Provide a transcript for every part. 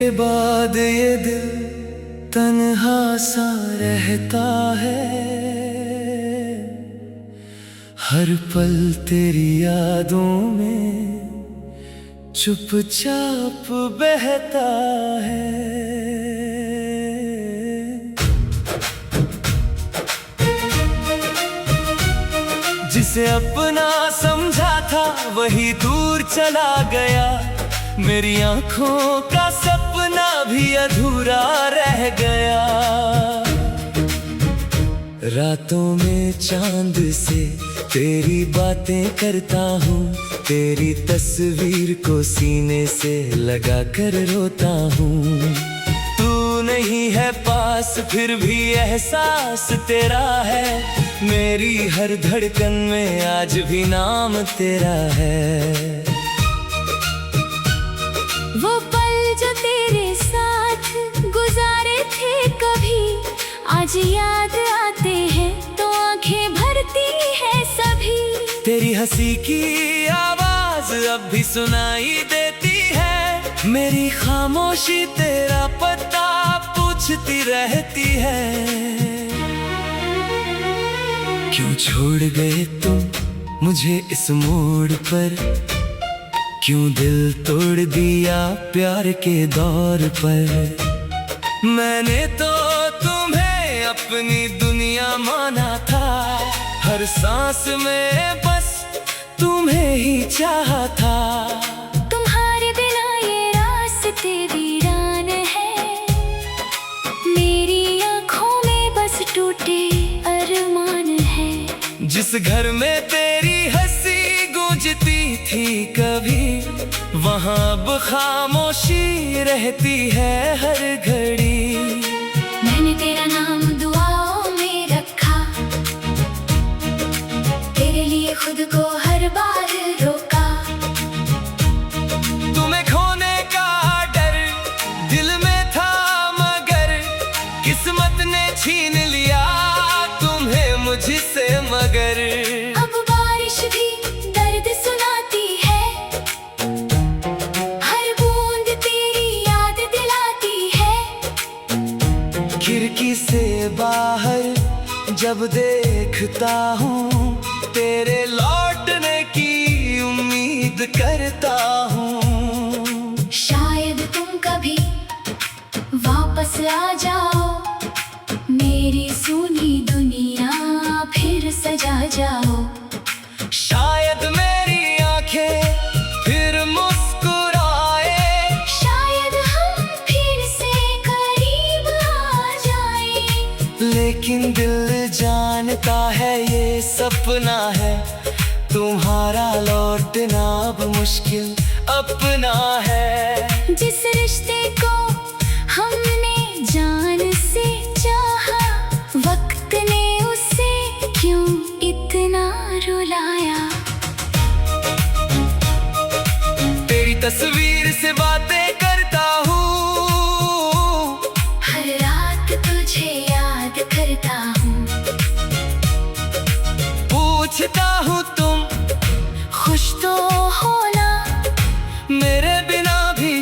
के बाद ये दिल तन्हा सा रहता है, हर पल तेरी यादों में चुपचाप बहता है। जिसे अपना समझा था वही दूर चला गया, मेरी आंखों का सपना भी अधूरा रह गया। रातों में चांद से तेरी बातें करता हूँ, तेरी तस्वीर को सीने से लगा कर रोता हूँ। तू नहीं है पास फिर भी एहसास तेरा है, मेरी हर धड़कन में आज भी नाम तेरा है। वो पल जो तेरे साथ गुजारे थे कभी आज याद आते हैं तो आंखें भरती है सभी। तेरी हंसी की आवाज अब भी सुनाई देती है, मेरी खामोशी तेरा पता पूछती रहती है। क्यों छोड़ गए तुम मुझे इस मोड़ पर, क्यों दिल तोड़ दिया प्यार के दौर पर। मैंने तो तुम्हें अपनी दुनिया माना था, हर सांस में बस तुम्हें ही चाहा था। तुम्हारे बिना ये रास्ते वीरान है, मेरी आंखों में बस टूटे अरमान है। जिस घर में तेरी हंसी गूंजती थी कभी, वहाँ अब खामोशी रहती है हर घड़ी। मैंने तेरा नाम दुआओं में रखा, तेरे लिए खुद को हर बार रोका। तुम्हें खोने का डर दिल में था मगर किस्मत ने छीन लिया तुम्हें मुझसे मगर। अब बारिश भी दर्द सुनाती है, हर बूंद तेरी याद दिलाती है। खिड़की से बाहर जब देखता हूँ, तेरे लौटने की उम्मीद करता हूँ। शायद तुम कभी वापस आ जाओ, मेरी सुनी दुनिया फिर सजा जाओ। शायद मेरी आंखें फिर मुस्कुराए, शायद हम फिर से करीब आ जाएं। लेकिन दिल जानता है ये सपना है, तुम्हारा लौटना अब मुश्किल अपना है। जिस रिश्ते को हमने जान से चाहा, वक्त ने उसे क्यों इतना रुलाया। तेरी तस्वीर से बातें करता हूँ, हर रात तुझे याद करता हूँ। पूछता हूँ तुम खुश तो हो ना, मेरे बिना भी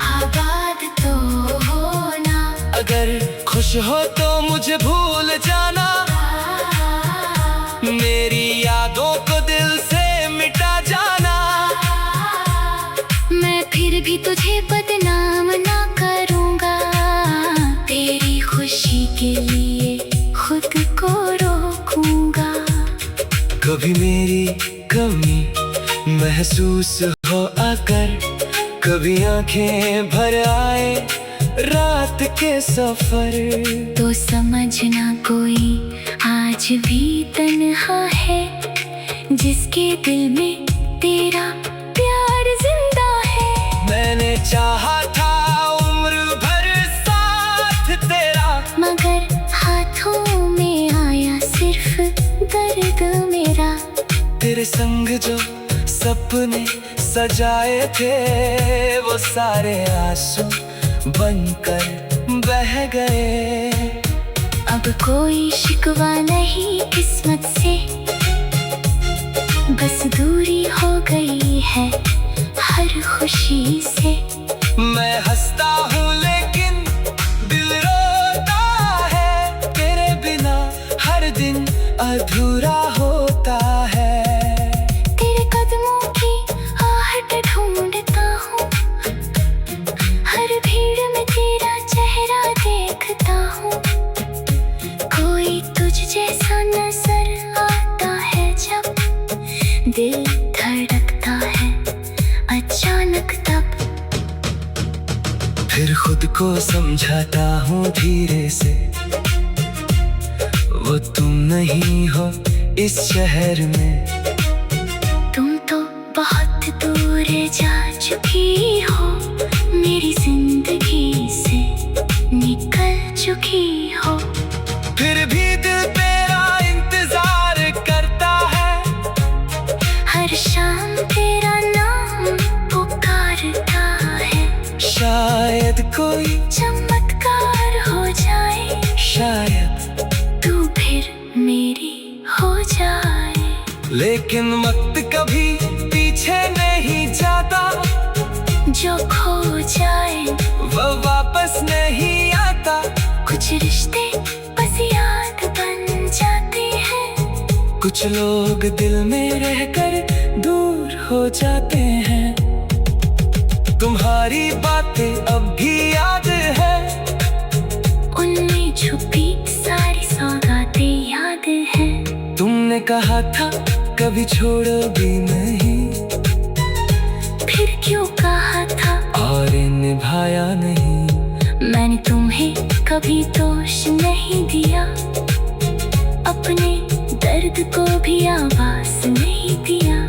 आबाद तो हो ना। अगर खुश हो तो मुझे भूल जाना, मेरी यादों को दिल से मिटा जाना। मैं फिर भी तुझे बदनाम ना करूँगा, तेरी खुशी के लिए खुद को रोकूंगा। कभी मेरी कमी महसूस हो आकर, कभी आंखें भर आए रात के सफर। तो समझना कोई आज भी तन्हा है, जिसके दिल में तेरा प्यार जिंदा है। मैंने चाहा था उम्र भर साथ तेरा, मगर हाथों में आया सिर्फ दर्द मेरा। तेरे संग जो सपने सजाए थे, वो सारे आंसू बनकर बह गए। अब कोई शिकवा नहीं किस्मत से, बस दूरी हो गई है हर खुशी से। मैं हंसता हूँ लेकिन दिल रोता है, तेरे बिना हर दिन अधूरा होता है। तेरे कदमों की आहट ढूंढता हूँ, हर भीड़ में तेरा चेहरा देखता हूँ। कोई तुझ जैसा नजर आता है जब, दिल धड़कता है अचानक तब। फिर खुद को समझाता हूँ धीरे से, वो तुम नहीं हो इस शहर में। तुम तो बहुत दूर जा चुकी हो, मेरी जिंदगी से निकल चुकी हो। फिर भी दिल तेरा इंतजार करता है, हर शाम तेरा नाम पुकारता है। शायद कोई चमत्कार हो जाए, शायद तू फिर मेरी हो जाए। लेकिन वक्त कभी पीछे नहीं जाता, जो खो जाए वो वापस नहीं आता। कुछ रिश्ते बस याद बन जाते हैं, कुछ लोग दिल में रहकर दूर हो जाते हैं। तुम्हारी बातें अब भी याद है, उनमें छुपी सारी सौगातें याद हैं। तुमने कहा था कभी छोड़ोगी नहीं, फिर क्यों कहा था और निभाया नहीं। मैंने तुम्हें कभी दोष नहीं दिया, अपने दर्द को भी आवाज नहीं दिया।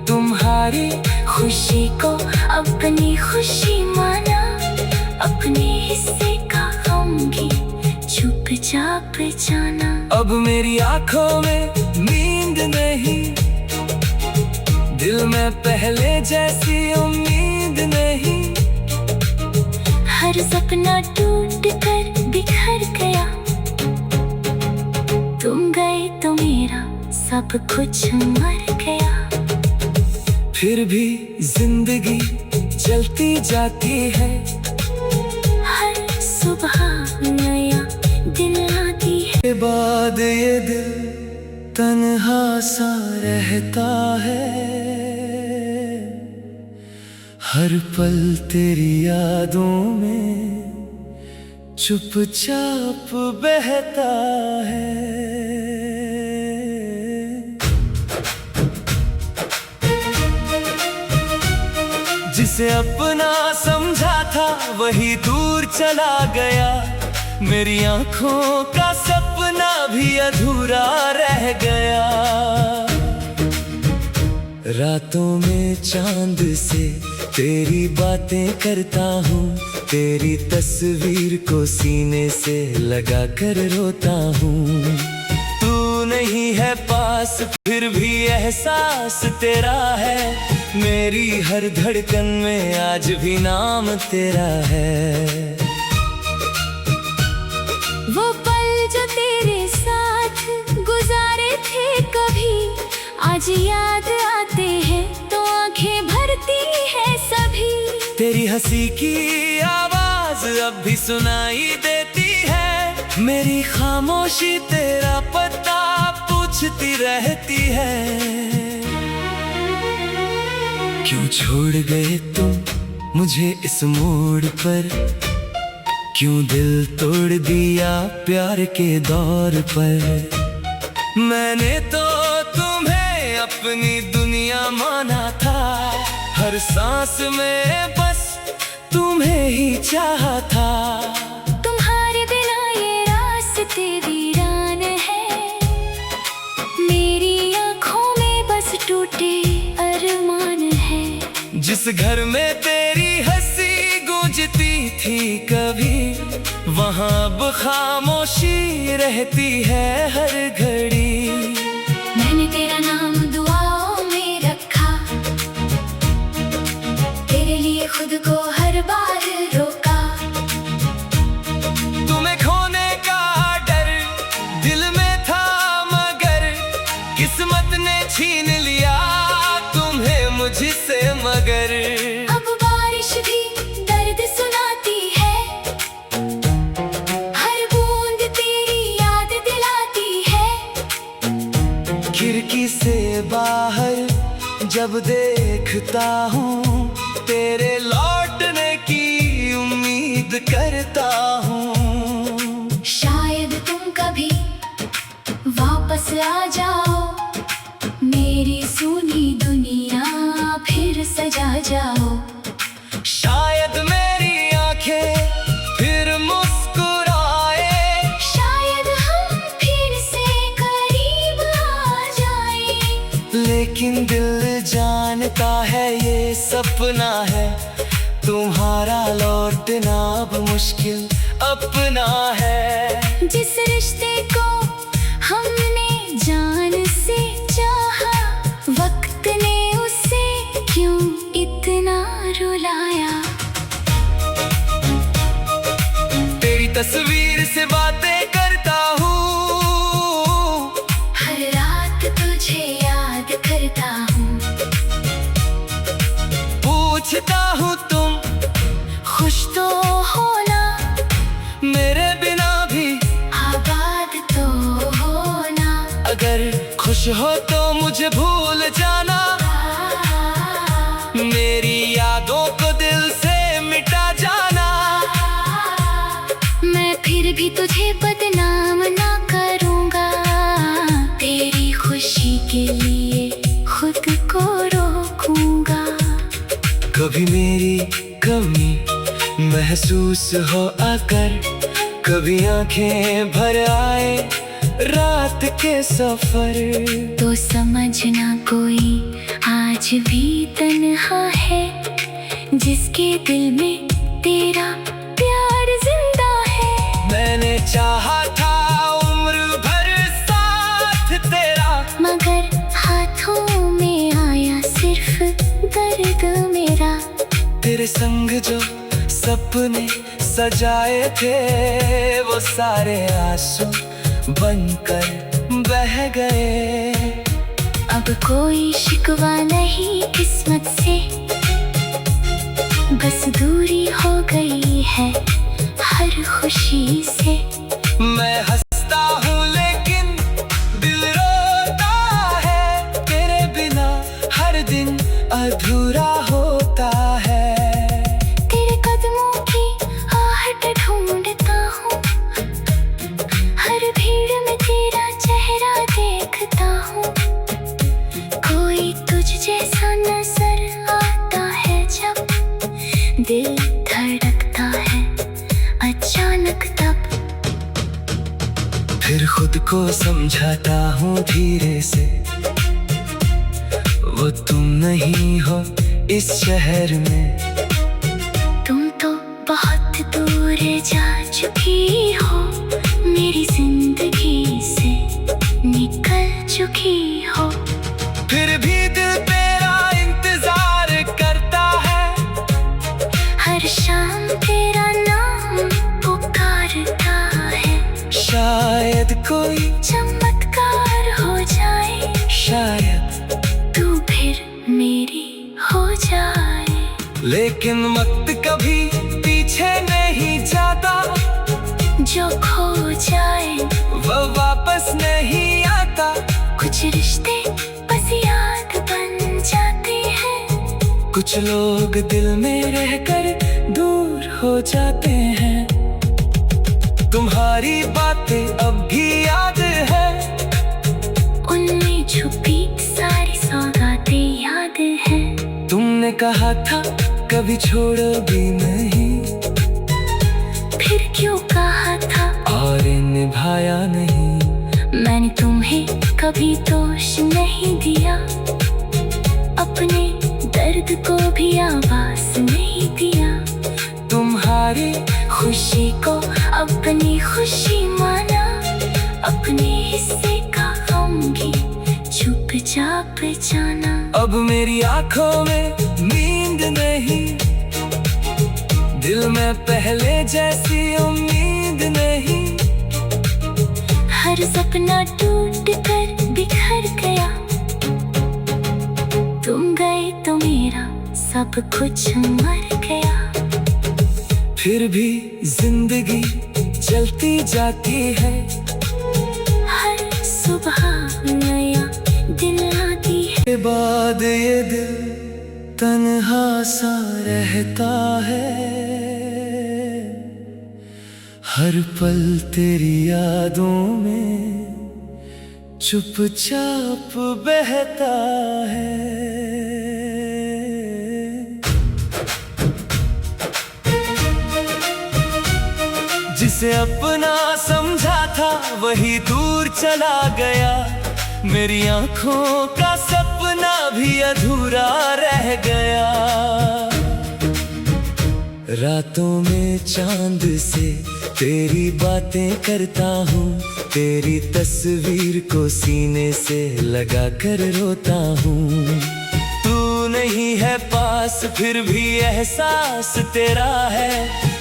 तुम्हारी खुशी को अपनी खुशी माना, अपने हिस्से का गम भी चुपचाप जाना। अब मेरी आंखों में नींद नहीं, दिल में पहले जैसी उम्मीद नहीं। हर सपना टूट कर बिखर गया, तुम गए तो मेरा सब कुछ मर गया। फिर भी जिंदगी चलती जाती है, हर सुबह नया दिन आती है। के बाद ये दिल तन्हा सा रहता है, हर पल तेरी यादों में चुपचाप बहता है। जिसे अपना समझा था वही दूर चला गया, मेरी आंखों का सपना भी अधूरा रह गया। रातों में चांद से तेरी बातें करता हूँ, तेरी तस्वीर को सीने से लगा कर रोता हूँ। तू नहीं है पास फिर भी एहसास तेरा है, मेरी हर धड़कन में आज भी नाम तेरा है। वो पल जो तेरे साथ गुजारे थे कभी, आज याद आते हैं तो आंखें भरती है सभी। तेरी हंसी की आवाज अब भी सुनाई देती है, मेरी खामोशी तेरा पता पूछती रहती है। क्यों छोड़ गए तुम मुझे इस मोड़ पर, क्यों दिल तोड़ दिया प्यार के दौर पर। मैंने तो तुम्हें अपनी दुनिया माना था, हर सांस में बस तुम्हें ही चाहा था। तुम्हारे बिना ये रास्ते वीरान है, मेरी आंखों में बस टूटे अरमान है। जिस घर में तेरी हंसी गूंजती थी कभी, वहाँ अब खामोशी रहती है हर घड़ी। मैंने तेरा नाम दुआओं में रखा, तेरे लिए खुद को हर बार रोका। तुम्हें खोने का डर दिल में था मगर, किस्मत ने छीन लिया तुम्हें मुझसे मगर। अब बारिश भी से बाहर जब देखता हूँ, तेरे लौटने की उम्मीद करता हूँ। शायद तुम कभी वापस आ जाओ, मेरी सुनी दुनिया फिर सजा जाओ। शायद मेरी आंखें फिर मुस्कुराए, शायद हम फिर से करीब आ जाएं। लेकिन दिल जानता है ये सपना है, तुम्हारा लौटना अब मुश्किल अपना है। जिस रिश्ते को हमने जान से चाहा, वक्त ने उसे क्यों इतना रुलाया। तेरी तस्वीर से बातें करता हूँ, हर रात तुझे याद करता हूँ। पूछता हूँ तुम खुश तो हो ना, मेरे बिना भी आबाद तो हो ना। अगर खुश हो तो मुझे भूल जाना, मेरी यादों को दिल से मिटा जाना। मैं फिर भी तुझे बदनाम ना करूँगा, तेरी खुशी के लिए खुद को रोकूंगा। कभी मेरी कमी महसूस हो अगर, कभी आंखें भर आए रात के सफर, तो समझना कोई आज भी तन्हा है, जिसके दिल में तेरा प्यार जिंदा है। मैंने चाहा था उम्र भर साथ तेरा, मगर हाथों में आया सिर्फ दर्द मेरा। तेरे संग जो सपने सजाए थे, वो सारे आंसू बनकर बह गए। अब कोई शिकवा नहीं किस्मत से, बस दूरी हो गई है हर खुशी से। मैं हंसता हूँ लेकिन दिल रोता है, तेरे बिना हर दिन अधूरा होता है। तेरे कदमों की आहट ढूंढता हूँ, हर भीड़ में तेरा चेहरा देखता हूँ। कोई तुझ जैसा नजर आता है जब, दिल धड़कता है अचानक तब। फिर खुद को समझाता हूँ धीरे से, वो तुम नहीं हो इस शहर में। तुम तो बहुत दूर जा चुकी हो, मेरी जिंदगी से निकल चुकी हो। फिर भी दिल तेरा इंतजार करता है, हर शाम तेरा नाम पुकारता है। शायद कोई चमत्कार हो जाए, शायद तू फिर मेरी हो जाए। लेकिन वक्त कभी पीछे नहीं जाता, जो खो जाए वो वापस नहीं आता। कुछ रिश्ते बस याद बन जाते हैं, कुछ लोग दिल में रहकर दूर हो जाते हैं। तुम्हारी बातें अब भी याद है, उनमें छुपी सारी सौगातें याद हैं। तुमने कहा था कभी छोड़ोगी नहीं, फिर क्यों कहा था और निभाया नहीं। मैंने तुम्हें कभी दोष नहीं दिया, अपने दर्द को भी आवाज नहीं दिया। तुम्हारी खुशी को अपनी खुशी माना, अपने हिस्से का गम भी चुपचाप जाना। अब मेरी आंखों में नींद नहीं, दिल में पहले जैसी उम्मीद नहीं। हर सपना टूट कर बिखर गया, तुम गए तो मेरा सब कुछ मर गया। फिर भी जिंदगी चलती जाती है, हर सुबह नया दिन के बाद ये दिल तन्हा सा रहता है, हर पल तेरी यादों में चुपचाप बहता है। जिसे अपना समझा था वही दूर चला गया, मेरी आंखों का सपना भी अधूरा रह गया। रातों में चांद से तेरी बातें करता हूँ, तेरी तस्वीर को सीने से लगा कर रोता हूँ। तू नहीं है पास फिर भी एहसास तेरा है,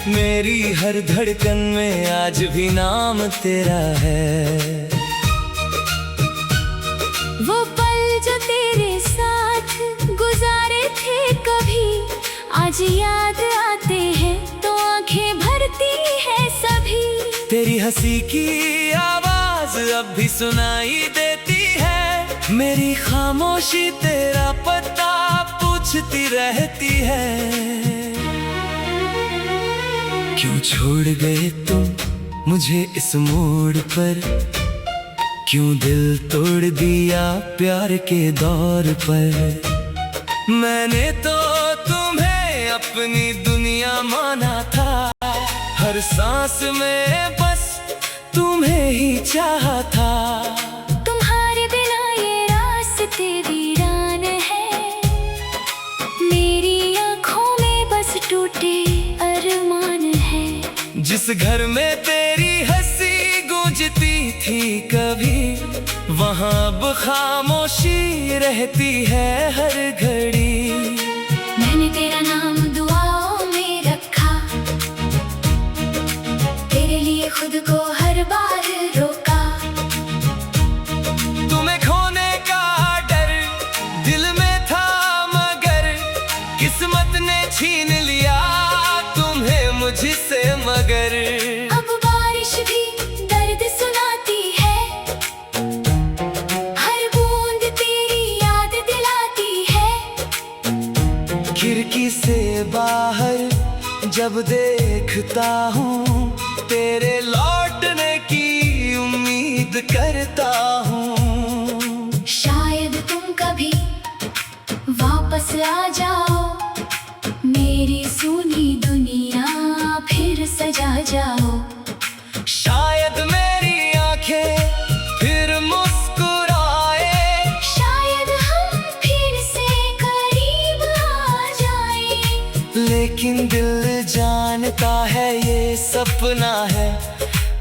मेरी हर धड़कन में आज भी नाम तेरा है। वो पल जो तेरे साथ गुजारे थे कभी, आज याद आते हैं तो आंखें भरती है सभी। तेरी हंसी की आवाज अब भी सुनाई देती है, मेरी खामोशी तेरा पता पूछती रहती है। क्यों छोड़ गए तुम मुझे इस मोड़ पर, क्यों दिल तोड़ दिया प्यार के दौर पर। मैंने तो तुम्हें अपनी दुनिया माना था, हर सांस में बस तुम्हें ही चाहा था। तुम्हारे बिना ये रास्ते वीरान है, मेरी आंखों में बस टूटे अरमान है। जिस घर में तेरी हंसी गूंजती थी कभी, वहाँ अब खामोशी रहती है हर घड़ी। मैंने तेरा नाम दुआओं में रखा, तेरे लिए खुद को हर बार रोका। तुम्हें खोने का डर दिल में था मगर किस्मत ने छीन लिया तुम्हें मुझसे मगर। अब बारिश भी दर्द सुनाती है, हर बूंद तेरी याद दिलाती है। खिड़की से बाहर जब देखता हूँ, तेरे लौटने की उम्मीद करता हूँ। शायद तुम कभी वापस आ जाओ, मेरी सूनी दुनिया फिर सजा जाओ। शायद मेरी आंखें फिर मुस्कुराए, शायद हम फिर से करीब आ जाएं। लेकिन दिल जानता है ये सपना है,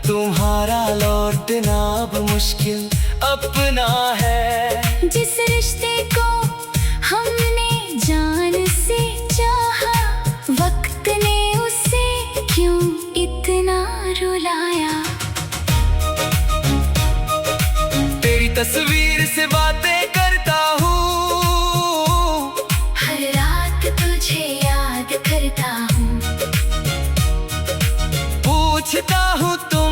तुम्हारा लौटना अब मुश्किल अपना है। जिस रिश्ते को हमने जान से चाहा, वक्त ने उसे क्यों इतना रुलाया। तेरी तस्वीर से बातें करता हूँ, हर रात तुझे याद करता हूँ। पूछता हूँ तुम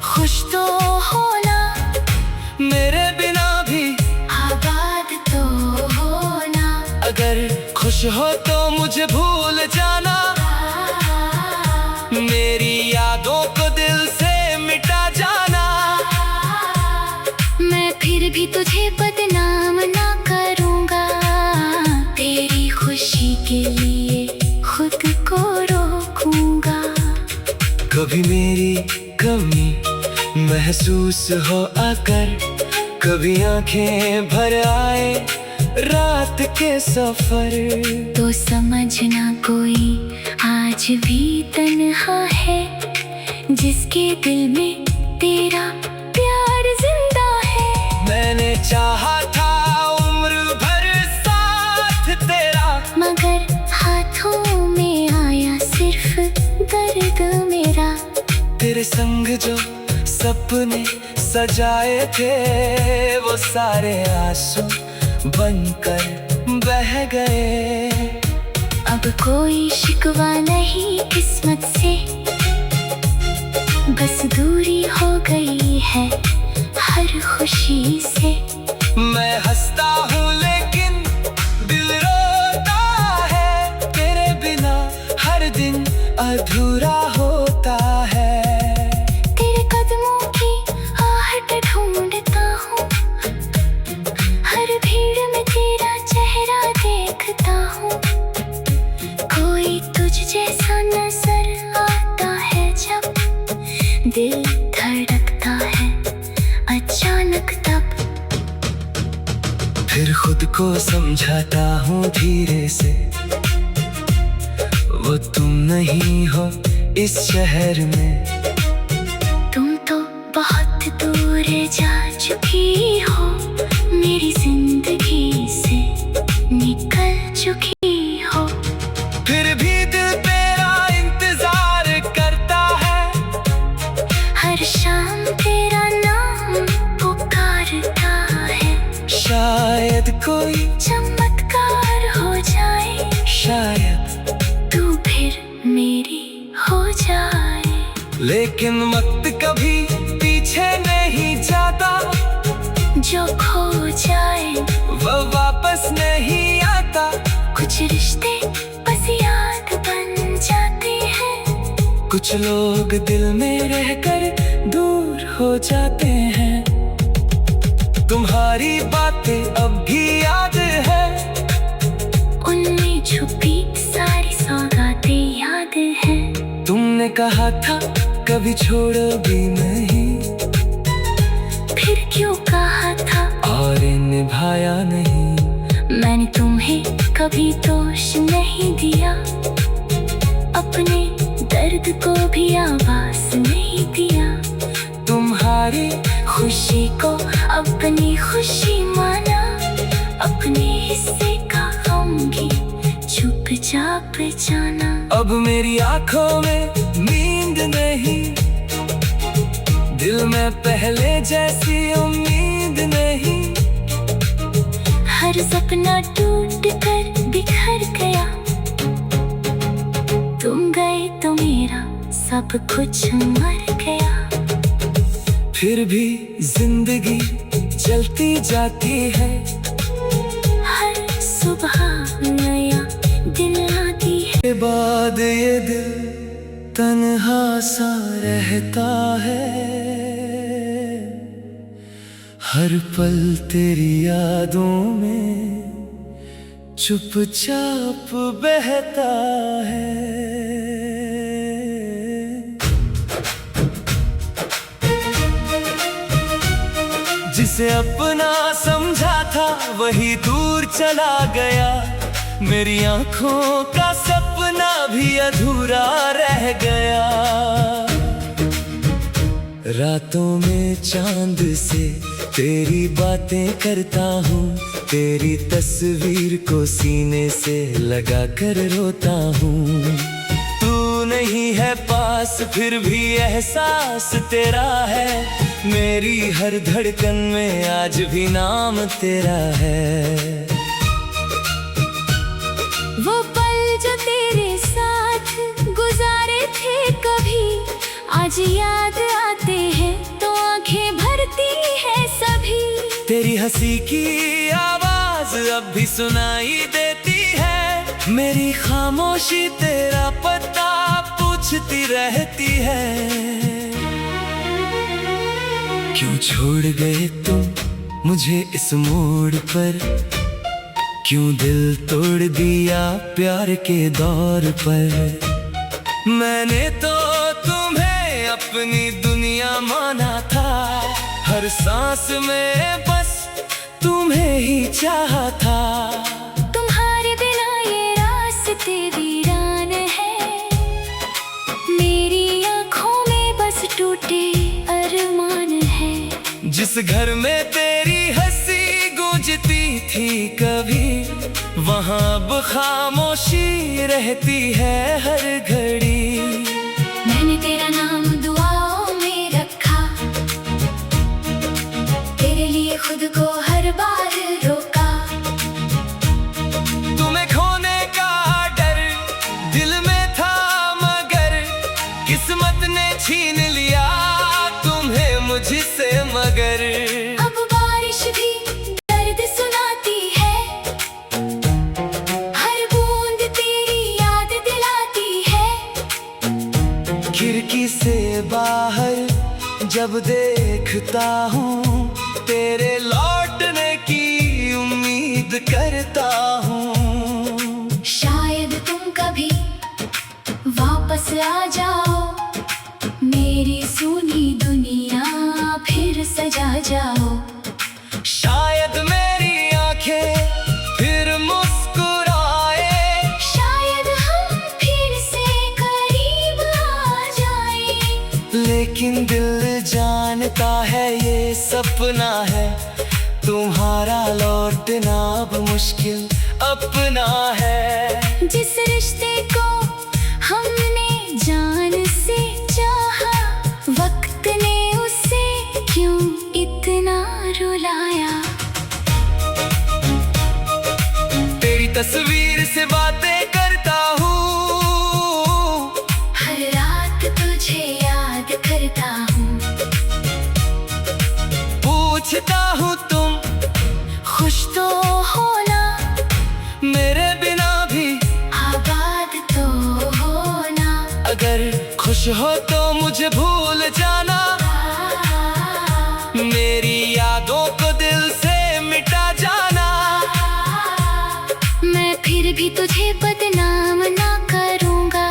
खुश तो हो ना, मेरे बिना भी आबाद तो हो ना। अगर खुश हो तो मुझे भूल जाना, मेरी यादों को दिल से मिटा जाना। मैं फिर भी तुझे बदनाम ना करूँगा, तेरी खुशी के लिए खुद को रोकूंगा। कभी मेरी कमी महसूस हो आकर, कभी आंखें भर आए रात के सफर। तो समझना कोई आज भी तन्हा है, जिसके दिल में तेरा प्यार जिंदा है। मैंने चाहा था उम्र भर साथ तेरा, मगर हाथों में आया सिर्फ दर्द मेरा। तेरे संग जो सपने सजाए थे, वो सारे आंसू बनकर बह गए। अब कोई शिकवा नहीं किस्मत से, बस दूरी हो गई है हर खुशी से। मैं हंसता हूँ लेकिन दिल रोता है, तेरे बिना हर दिन अधूरा होता है। तेरे कदमों की आहट ढूंढता हूँ, हर भीड़ में तेरा चेहरा देखता हूँ। कोई तुझ जैसा नजर आता है जब दिल धड़कता है अचानक तब। फिर खुद को समझाता हूँ धीरे से, वो तुम नहीं हो इस शहर में। तुम तो बहुत दूर जा चुकी हो, मेरी जिंदगी से निकल चुकी हो। फिर भी दिल तेरा इंतजार करता है, हर शाम तेरा नाम पुकारता है। शायद कोई चमत्कार हो जाए, शायद, तू फिर मेरी हो जाए। लेकिन वक्त कभी पीछे नहीं जाता, जो खो जाए वो वापस नहीं आता। कुछ रिश्ते बस याद बन जाते हैं, कुछ लोग दिल में रहकर दूर हो जाते हैं। तुम्हारी बातें अब भी याद है, उनमें छुपी सारी सौगातें याद हैं। तुमने कहा था कभी छोड़ोगी नहीं, फिर क्यों कहा था और निभाया नहीं। मैंने तुम्हें कभी दोष नहीं दिया, अपने दर्द को भी आवाज नहीं दिया। तुम्हारी खुशी को अपनी खुशी माना, अपने हिस्से का गम भी चुपचाप जाना। अब मेरी आंखों में नींद नहीं, दिल में पहले जैसी उम्मीद नहीं। हर सपना टूट कर बिखर गया, तुम गए तो मेरा सब कुछ मर गया। फिर भी जिंदगी चलती जाती है, हर सुबह नया दिन आती है। के बाद ये दिल तन्हा सा रहता है, हर पल तेरी यादों में चुपचाप बहता है। जिसे अपना समझा था वही दूर चला गया, मेरी आंखों का सपना भी अधूरा रह गया। रातों में चांद से तेरी बातें करता हूँ, तेरी तस्वीर को सीने से लगा कर रोता हूँ। तू नहीं है पास फिर भी एहसास तेरा है, मेरी हर धड़कन में आज भी नाम तेरा है। वो पल जो तेरे साथ गुजारे थे कभी, आज याद आते हैं तो आंखें भरती है सभी। तेरी हंसी की आवाज अब भी सुनाई देती है, मेरी खामोशी तेरा पता पूछती रहती है। क्यों छोड़ गए तुम मुझे इस मोड़ पर, क्यों दिल तोड़ दिया प्यार के दौर पर। मैंने तो तुम्हें अपनी दुनिया माना था, हर सांस में बस तुम्हें ही चाहा था। तुम्हारे बिना ये रास्ते वीरान है, मेरी आंखों में बस टूटे अरमान है। जिस घर में तेरी हंसी गूंजती थी कभी, वहाँ अब खामोशी रहती है हर घड़ी। मैंने तेरा नाम दुआओं में रखा, तेरे लिए खुद को हर बार रोका। तुम्हें खोने का डर दिल में था मगर, किस्मत ने छीन लिया तुम्हें मुझसे मगर। अब बारिश भी खिड़की से बाहर जब देखता हूँ, तेरे लौटने की उम्मीद करता हूँ। शायद तुम कभी वापस आ जाओ, मेरी सुनी दुनिया फिर सजा जाओ। शायद मेरी आंखें फिर मुस्कुराए, शायद हम फिर से करीब आ जाएं। लेकिन दिल जानता है ये सपना है, तुम्हारा लौटना अब मुश्किल अपना है। जिस रिश्ते को हमने जान से चाहा, वक्त ने उसे क्यों इतना रुलाया। तेरी तस्वीर से बातें करता हूँ, हर रात तुझे याद करता हूँ। पूछता हूँ तुम खुश तो हो ना, मेरे बिना भी आबाद तो हो ना। अगर खुश हो तो मुझे भूल जाना, मेरी यादों को दिल से मिटा जाना। मैं फिर भी तुझे बदनाम ना करूँगा,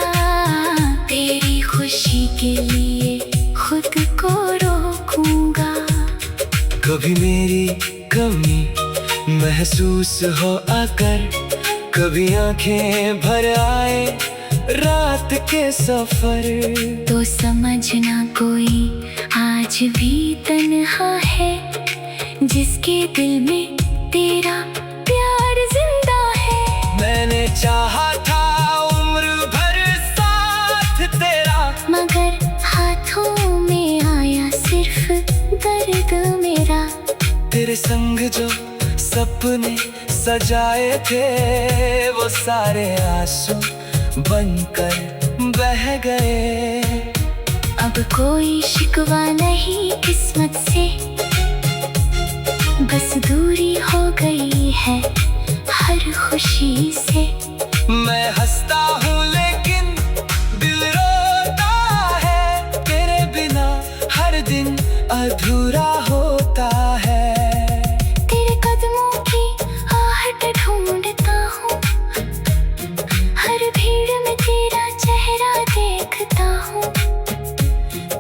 तेरी खुशी के लिए खुद को रोकूंगा। कभी मेरी कमी महसूस हो आकर, कभी आंखें भर आए रात के सफर, तो समझना कोई आज भी तन्हा है, जिसके दिल में तेरा प्यार जिंदा है। मैंने चाहा था उम्र भर साथ तेरा, मगर हाथों में आया सिर्फ दर्द मेरा। तेरे संग जो सपने सजाए थे, वो सारे आंसू बनकर बह गए। अब कोई शिकवा नहीं किस्मत से, बस दूरी हो गई है हर खुशी से। मैं हंसता हूँ लेकिन दिल रोता है, तेरे बिना हर दिन अधूरा होता है। तेरे कदमों की आहट ढूंढता हूँ, हर भीड़ में तेरा चेहरा देखता हूँ।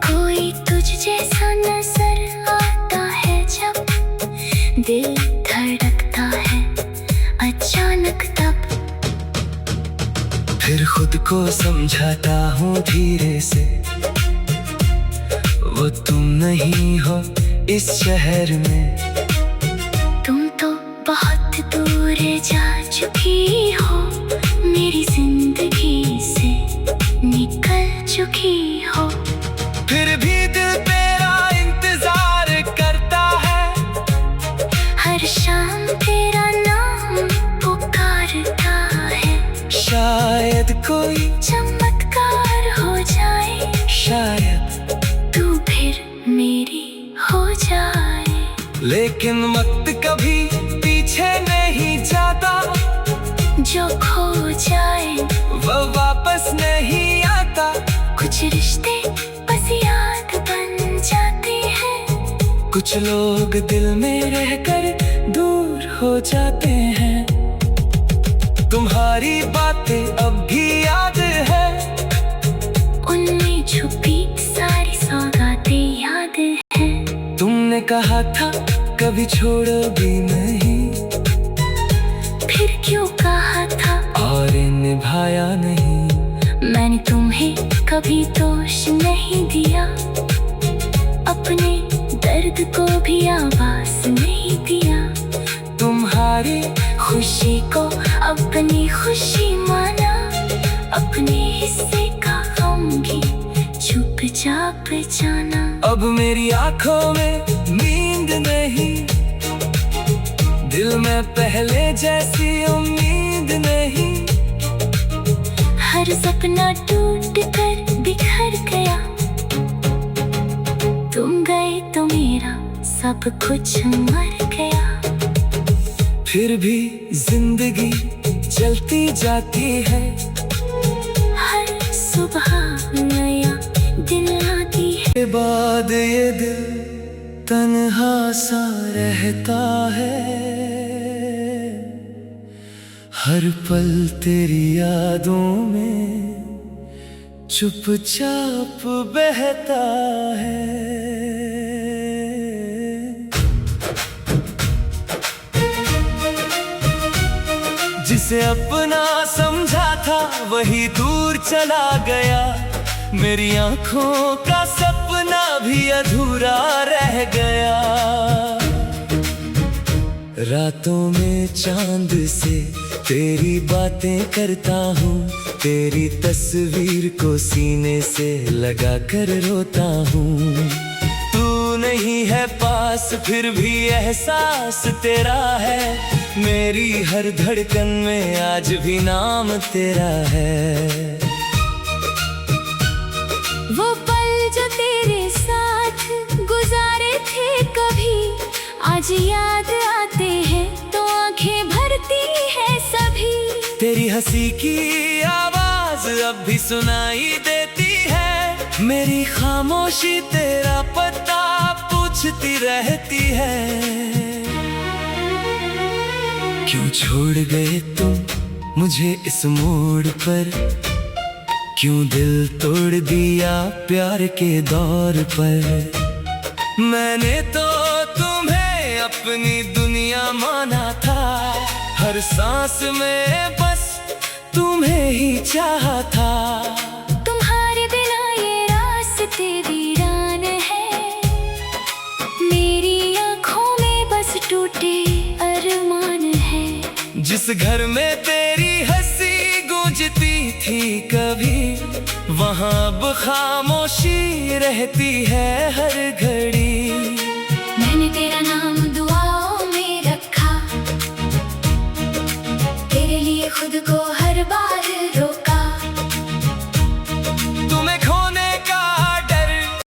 कोई तुझ जैसा नजर आता है जब, दिल धड़कता है अचानक तब। फिर खुद को समझाता हूँ धीरे से, वो तुम नहीं हो इस शहर में। तुम तो बहुत दूर जा चुकी हो, मेरी जिंदगी से निकल चुकी हो। फिर भी दिल तेरा इंतजार करता है, हर शाम तेरा नाम पुकारता है। शायद कोई चमत्कार हो जाए, शायद तू फिर मेरी हो जाए। लेकिन वक्त कभी पीछे नहीं जाता, जो खो जाए वो वापस नहीं आता। कुछ रिश्ते बस याद बन जाते हैं, कुछ लोग दिल में रहकर दूर हो जाते हैं। तुम्हारी बातें अब भी याद है, उनमें छुपी सारी सौगातें याद है। तुमने कहा था कभी छोड़ोगी नहीं, फिर क्यों कहा था और निभाया नहीं। मैंने तुम्हें कभी दोष नहीं दिया, अपने दर्द को भी आवाज नहीं दिया। तुम्हारी खुशी को अपनी खुशी माना, अपने हिस्से का गम भी चुपचाप जाना। अब मेरी आंखों में नींद नहीं, दिल में पहले जैसी उम्मीद नहीं। हर सपना टूट कर बिखर गया, तुम गए तो मेरा सब कुछ मर गया। फिर भी जिंदगी चलती जाती है, हर सुबह नया बाद ये दिल तन्हा सा रहता है, हर पल तेरी यादों में चुपचाप बहता है। जिसे अपना समझा था वही दूर चला गया, मेरी आंखों का सपना भी अधूरा रह गया। रातों में चांद से तेरी बातें करता हूँ, तेरी तस्वीर को सीने से लगा कर रोता हूँ। तू नहीं है पास फिर भी एहसास तेरा है, मेरी हर धड़कन में आज भी नाम तेरा है। वो पल जो तेरे साथ गुजारे थे कभी, आज याद आते हैं तो आंखें भरती है सभी। तेरी हंसी की आवाज अब भी सुनाई देती है, मेरी खामोशी तेरा पता पूछती रहती है। क्यों छोड़ गए तुम मुझे इस मोड़ पर, क्यों दिल तोड़ दिया प्यार के दौर पर। मैंने तो तुम्हें अपनी दुनिया माना था, हर सांस में बस तुम्हें ही चाहा था। तुम्हारे बिना ये रास्ते वीरान है, मेरी आंखों में बस टूटे अरमान है। जिस घर में तेरी हंसी गूंजती थी कभी, वहाँ अब खामोशी रहती है हर घड़ी। मैंने तेरा नाम दुआओं में रखा, तेरे लिए खुद को